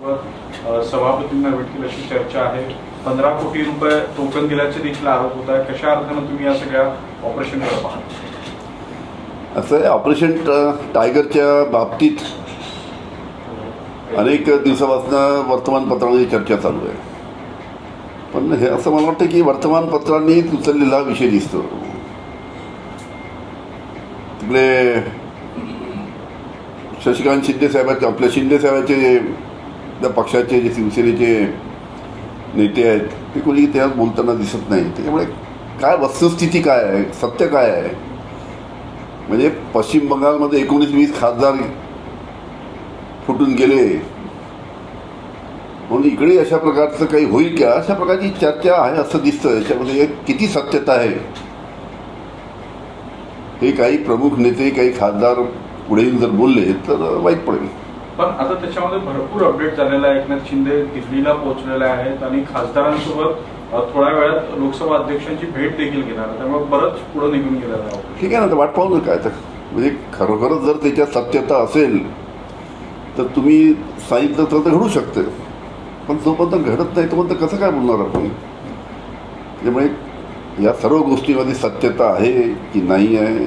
सभापतींना भेटतील अशी चर्चा आहे. 15 कोटी रुपये टोकन दिल्याचे देखील आरोप होत आहे. कशा अर्थानं तुम्ही या सगळ्या ऑपरेशनकडे पाहता? असं आहे, ऑपरेशन टायगरच्या बाबतीत अनेक दिवसापासून वर्तमानपत्रामध्ये चर्चा चालू आहे. पण हे असं मला वाटतं की वर्तमानपत्रांनी उचललेला विषय दिसतो. तिकडे शशिकांत शिंदे साहेबांचे, आपल्या शिंदे साहेबांचे त्या पक्षाचे जे शिवसेनेचे नेते आहेत ते कोणी त्यात बोलताना दिसत नाही. त्याच्यामुळे काय वस्तुस्थिती काय आहे, सत्य काय आहे? म्हणजे पश्चिम बंगालमध्ये 19-20 खासदार फुटून गेले म्हणून इकडे अशा प्रकारचं काही होईल का, अशा प्रकारची चर्चा आहे असं दिसतं. याच्यामध्ये किती सत्यता आहे हे काही प्रमुख नेते, काही खासदार पुढे येऊन जर बोलले तर वाईट पडेल. पण आता त्याच्यामध्ये भरपूर अपडेट झालेला आहे. एकनाथ शिंदे दिल्लीला पोहोचलेले आहेत आणि खासदारांसोबत थोड्या वेळात लोकसभा अध्यक्षांची भेट देखील घेणार, त्यामुळे बरंच पुढे निघून गेलेलं आहे. ठीक आहे ना, तर वाट पाहू काय तर. म्हणजे खरोखरच जर त्याच्यात सत्यता असेल तर तुम्ही सांगितलं तर घडू शकतं. पण जोपर्यंत घडत नाही तोपर्यंत कसं काय बोलणार आपण? त्यामुळे या सर्व गोष्टीमध्ये सत्यता आहे की नाही आहे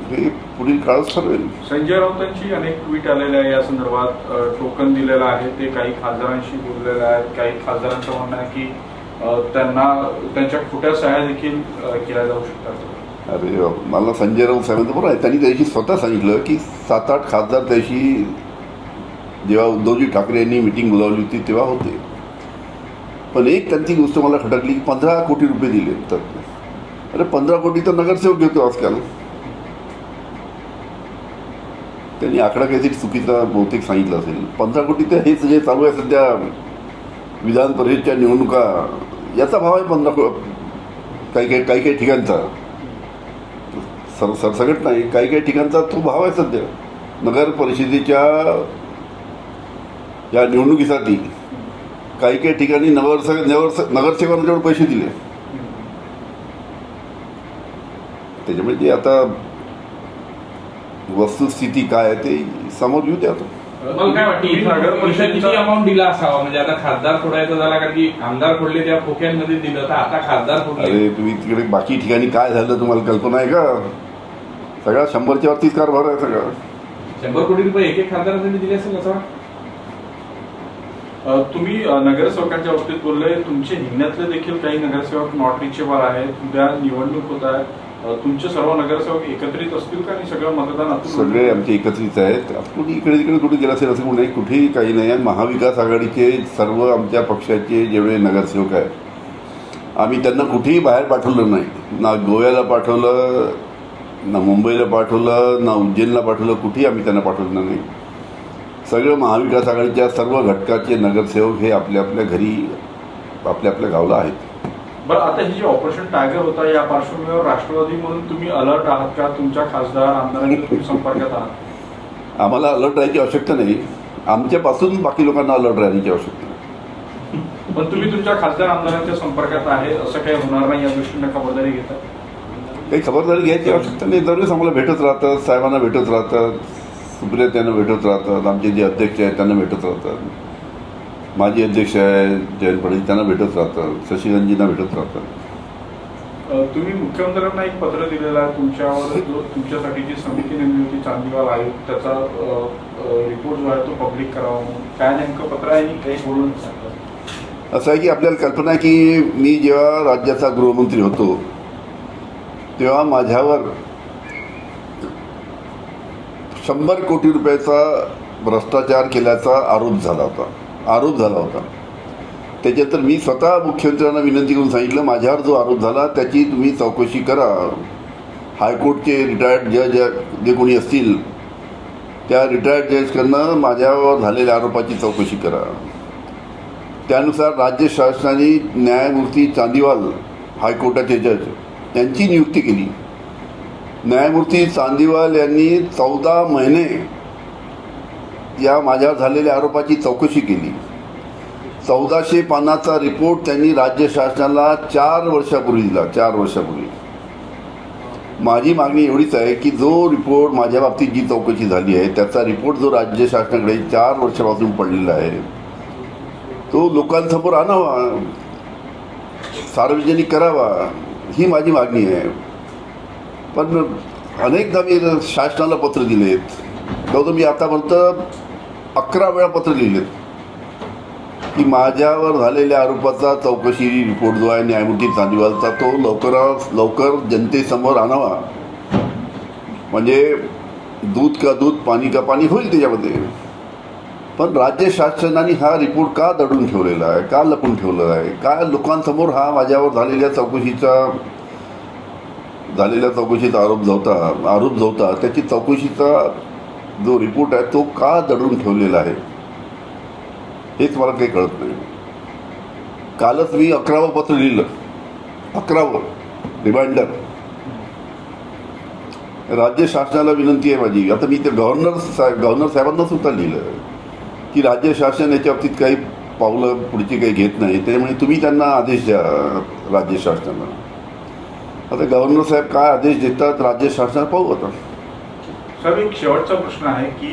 हे पुढील काळात ठरवेल. संजय राऊतांची अनेक ट्विट आलेले आहे या संदर्भात. टोकन दिलेलं आहे, ते काही खासदारांशी बोललेले आहेत. काही खासदारांचं म्हणणं आहे की त्यांना त्यांच्या खोट्या सह्या देखील केल्या जाऊ शकतात. अरे मला संजय राऊत साहेबांचं बरोबर आहे. त्यांनी त्याशी स्वतः सांगितलं की 7-8 खासदार त्याशी जेव्हा उद्धवजी ठाकरे यांनी मिटिंग बोलावली होती तेव्हा होते. पण एक त्यांची गोष्ट मला खटकली की 15 कोटी रुपये दिले. तर अरे 15 कोटी तर नगरसेवक घेतो आजकाल. त्यांनी आकडा काहीतरी चुकीचा बहुतेक सांगितलं असेल. 15 कोटी तर हेच जे चालू आहे सध्या विधान परिषदेच्या निवडणुका, याचा भाव आहे 15 काही ठिकाणचा. सरसकट नाही, काही ठिकाणचा तो भाव आहे सध्या. नगर परिषदेच्या या निवडणुकीसाठी काही ठिकाणी नगरसेवकांच्याकडे पैसे दिले. त्याच्यामुळे जे आता वस्तुस्थिती काय आहे ते समोर येऊ द्या. मला काय वाटतं नगर परिषद किती अमाऊंट दिला असावा? म्हणजे आता खासदार फोडायचा झाला कारण की आमदार फोडले त्या खोक्यांमध्ये दिलं, तर आता खासदार फोडले. अरे तुम्ही तिकडे बाकी ठिकाणी काय झालं तुम्हाला कल्पना आहे का? सगळा 100च्या वरतीच कारभार आहे सगळा. 100 कोटी रुपये एक खासदारांसाठी दिले असेल असं वाटतं. तुम्ही नगरसेवकांच्या बाबतीत बोलले, तुमचे हिंगण्यातले देखील काही नगरसेवक नॉट रिचेबल आहेत. उद्या निवडणूक होत आहे, तुमचे सर्व नगरसेवक एकत्रित असतील का? आणि सगळं मतदान सगळे आमचे एकत्रित आहेत. कुठे इकडे तिकडे कुठे गेला असेल असं नाही, कुठेही काही नाही. महाविकास आघाडीचे सर्व आमच्या पक्षाचे जेवढे नगरसेवक आहेत आम्ही त्यांना कुठेही बाहेर पाठवलं नाही. ना गोव्याला पाठवलं, ना मुंबईला पाठवलं, ना उज्जैनला पाठवलं. कुठेही आम्ही त्यांना पाठवलं नाही. सगळं महाविकास आघाडीच्या सर्व घटकाचे नगरसेवक हे आपल्या आपल्या घरी आपल्या गावला आहेत. बरं, आता ही जी ऑपरेशन टायगर होता या पार्श्वभूमीवर राष्ट्रवादी म्हणून तुम्ही अलर्ट आहात का? तुमच्या खासदार आमदारांच्या तुम्ही संपर्कात आहात? आम्हाला अलर्ट राहायची आवश्यकता नाही. आमच्यापासून बाकी लोकांना अलर्ट राहण्याची आवश्यकता नाही. पण तुम्ही तुमच्या खासदार आमदारांच्या संपर्कात आहे, असं काही होणार नाही या दृष्टीने खबरदारी घेतात? काही खबरदारी घ्यायची आवश्यकता नाही. दरवेळेस आम्हाला भेटत राहतात, साहेबांना भेटत राहतात, सुप्रिया त्यांना भेटत राहतात, आमचे जे अध्यक्ष आहेत त्यांना भेटत राहतात, माजी अध्यक्ष आहेत जयंत पाटील त्यांना भेटत राहतात, शशिकांतजींना भेटत राहतात. तुम्ही मुख्यमंत्र्यांना एक पत्र दिलेलं आहे तुमच्यावर, जो तुमच्यासाठी जी समिती नेमली होती चांदीवाल आयोग, त्याचा रिपोर्ट जो आहे तो पब्लिक करावा म्हणून. काय नेमकं पत्र आहे आणि काही बोलून सांगतात? असं आहे की आपल्याला कल्पना आहे की मी जेव्हा राज्याचा गृहमंत्री होतो तेव्हा माझ्यावर 100 कोटी रुपयाचा भ्रष्टाचार केल्याचा आरोप झाला होता. त्याच्यानंतर मी स्वतः मुख्यमंत्र्यांना विनंती करून सांगितलं, माझ्यावर जो आरोप झाला त्याची तुम्ही चौकशी करा. हायकोर्टचे रिटायर्ड जज जे कोणी असतील त्या रिटायर्ड जजकडनं माझ्यावर झालेल्या आरोपाची चौकशी करा. त्यानुसार राज्य शासनाने न्यायमूर्ती चांदीवाल हायकोर्टाचे जज यांची नियुक्ती केली. न्यायमूर्ती चांदीवाल यांनी 14 महिने या माझ्यावर झालेल्या आरोपाची चौकशी केली. 1400 पानाचा रिपोर्ट त्यांनी राज्य शासनाला 4 वर्षापूर्वी दिला. 4 वर्षापूर्वी माझी मागणी एवढीच आहे की जो रिपोर्ट माझ्या बाबतीत जी चौकशी झाली आहे त्याचा रिपोर्ट जो राज्य शासनाकडे 4 वर्षापासून पडलेला आहे तो लोकांसमोर आणावा, सार्वजनिक करावा, ही माझी मागणी आहे. पण अनेकदा मी शासनाला पत्र दिलेत, जवळजवळ मी आतापर्यंत 11 वेळा पत्र लिहिलेत की माझ्यावर झालेल्या आरोपाचा चौकशी रिपोर्ट जो आहे न्यायमूर्ती चांदीवालचा तो लवकरात लवकर जनतेसमोर आणावा, म्हणजे दूध का दूध पाणी का पाणी होईल त्याच्यामध्ये. पण राज्य शासनाने हा रिपोर्ट का दडून ठेवलेला आहे, का लपून ठेवलेला आहे, का लोकांसमोर हा माझ्यावर झालेल्या चौकशीचा आरोप जो होता त्याची चौकशीचा जो रिपोर्ट आहे तो का दडून ठेवलेला आहे हेच मला काही कळत नाही. कालच मी 11वं पत्र लिहिलं, 11वं रिमाइंडर. राज्य शासनाला विनंती आहे माझी, आता मी ते गव्हर्नर साहेबांना सुद्धा लिहिलं की राज्य शासन याच्या बाबतीत काही पावलं पुढची काही घेत नाही, त्यामुळे तुम्ही त्यांना आदेश द्या राज्य शासनाला. आता गव्हर्नर साहेब काय आदेश देतात राज्य शासनाला पाहू. आता साहेब एक शेवटचा प्रश्न आहे की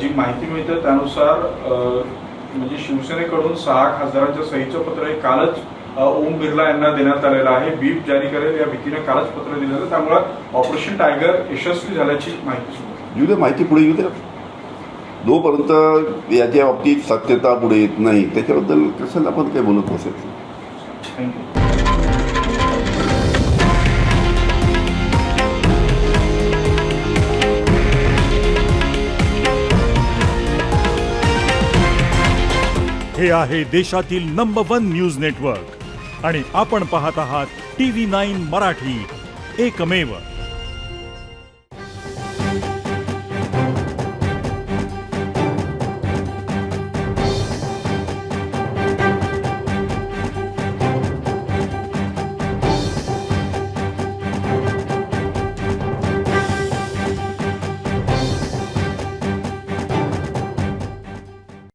जी माहिती मिळते त्यानुसार म्हणजे शिवसेनेकडून 6 खासदारांच्या सहीचं पत्र हे कालच ओम बिर्ला यांना देण्यात आलेलं आहे. बीप जारी करेल या भीतीने कालच पत्र दिलेलं, त्यामुळे ऑपरेशन टायगर यशस्वी झाल्याची माहिती सुद्धा येऊ दे, माहिती पुढे येऊ दे. जोपर्यंत याच्या बाबतीत सत्यता पुढे येत नाही त्याच्याबद्दल कशाला आपण काही बोलत बसायचं. थँक्यू. हे आहे देशातील नंबर 1 न्यूज नेटवर्क आणि आपण पाहत आहात TV9 मराठी, एकमेव.